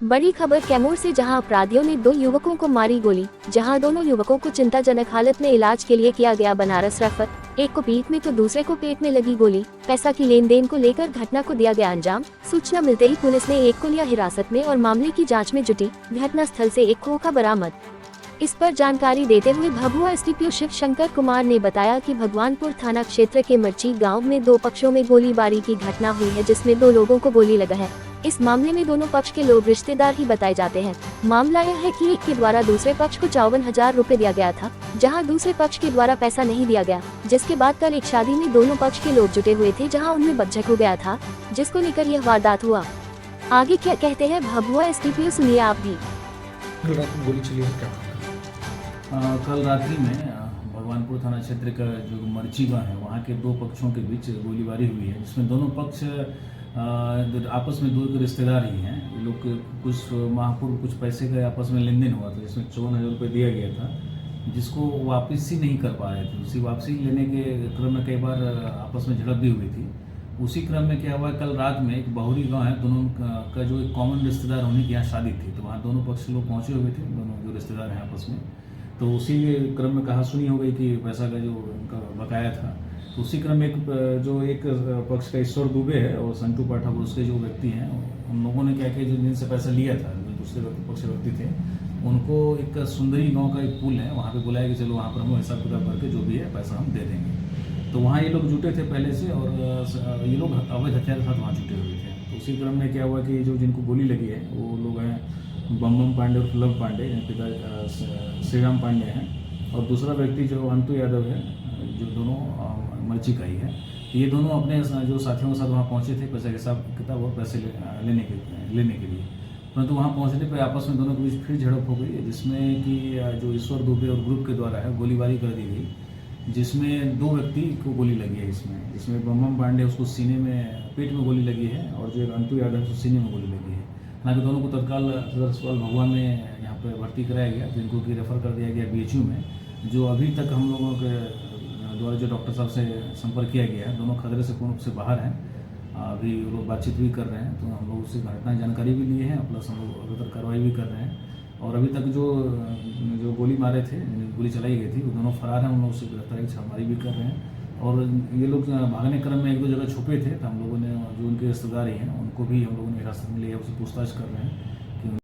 बड़ी खबर कैमूर से, जहां अपराधियों ने 2 युवकों को मारी गोली। जहां दोनों युवकों को चिंताजनक हालत में इलाज के लिए किया गया बनारस रेफर। एक को पीठ में तो दूसरे को पेट में लगी गोली। पैसा की लेन देन को लेकर घटना को दिया गया अंजाम। सूचना मिलते ही पुलिस ने एक को लिया हिरासत में और मामले की जाँच में जुटी। घटना स्थल से एक खोखा बरामद। इस पर जानकारी देते हुए भभुआ एसडीपीओ शिव शंकर कुमार ने बताया कि भगवानपुर थाना क्षेत्र के मर्ची गांव में 2 पक्षों में गोलीबारी की घटना हुई है, जिसमें 2 लोगों को गोली लगा है। इस मामले में दोनों पक्ष के लोग रिश्तेदार ही बताए जाते हैं। मामला यह है कि एक के द्वारा दूसरे पक्ष को 54,000 रुपए दिया गया था, जहां दूसरे पक्ष के द्वारा पैसा नहीं दिया गया, जिसके बाद कल एक शादी में दोनों पक्ष के लोग जुटे हुए थे, जहां उनमें बकझक हो गया था, जिसको लेकर यह वारदात हुआ। आगे क्या कहते हैं भभुआ एसडीपीओ, सुनिए आप भी। गोली चली है क्या? कल रात्रि में भगवानपुर थाना क्षेत्र का जो मर्ची गाँव है, वहाँ के 2 पक्षों के बीच गोलीबारी हुई है, जिसमें दोनों पक्ष आपस में दूर के रिश्तेदार ही हैं। ये लोग कुछ माह पूर्व कुछ पैसे का आपस में लेन देन हुआ था, जिसमें 54,000 रुपये दिया गया था, जिसको वापस ही नहीं कर पा रहे थे। उसी वापसी लेने के क्रम में कई बार आपस में झड़प भी हुई थी। उसी क्रम में क्या हुआ, कल रात में एक बहुरी गांव है, दोनों का जो एक कॉमन रिश्तेदार होने की यहाँ शादी थी, तो वहाँ दोनों पक्ष लोग पहुँचे हुए थे, दोनों जो रिश्तेदार हैं आपस में। तो उसी क्रम में कहा सुनी हो गई कि पैसा का जो उनका बकाया था, तो उसी क्रम में जो एक पक्ष का ईश्वर दुबे है और संटू पाठक, उसके जो व्यक्ति हैं, उन लोगों ने क्या किया, जो जिनसे पैसा लिया था, जो दूसरे पक्ष के व्यक्ति थे, उनको एक सुंदरी गांव का एक पुल है, वहाँ पे बुलाया कि चलो वहाँ पर हम हिसाब किताब करके जो भी है पैसा हम दे देंगे। तो वहाँ ये लोग जुटे थे पहले से, और ये लोग अवैध हथियार के साथ वहाँ जुटे हुए थे। तो उसी क्रम में क्या हुआ कि जो जिनको गोली लगी है वो लोग हैं बम पांडे और लव पांडे, पिता श्रीराम पांडे हैं, और दूसरा व्यक्ति जो अंतु यादव है, जो दोनों मर्ची का ही है। ये दोनों अपने जो साथियों के साथ वहाँ पहुँचे थे पैसा के हिसाब किताब और पैसे लेने के लिए, परंतु वहाँ पहुँचने पर आपस में दोनों के बीच फिर झड़प हो गई, जिसमें कि जो ईश्वर दुबे और ग्रुप के द्वारा है गोलीबारी कर दी गई, जिसमें 2 व्यक्ति को गोली लगी है। इसमें बम पांडे, उसको सीने में पेट में गोली लगी है, और जो एक अंतु यादव है उसको सीने में गोली लगी है। हालांकि दोनों को तत्काल सदर अस्पताल भभुआ में यहाँ पर भर्ती कराया गया, जिनको कि रेफर कर दिया गया BHU में। जो अभी तक हम लोगों के द्वारा जो डॉक्टर साहब से संपर्क किया गया है, दोनों खतरे से पूर्ण रूप से बाहर हैं। अभी वो लोग बातचीत भी कर रहे हैं, तो हम लोग उससे घटना जानकारी भी लिए हैं, प्लस हम लोग अभी तक कार्रवाई भी कर रहे हैं। और अभी तक जो गोली मारे थे, गोली चलाई गई थी, वो दोनों फरार हैं। उन लोगों से गिरफ्तारी छापेमारी भी कर रहे हैं, और ये लोग भागने क्रम में 1-2 जगह छुपे थे, तो हम लोगों ने जो उनके रिश्तेदार हैं उनको भी हम लोगों ने हिरासत में लिया, उससे पूछताछ कर रहे हैं।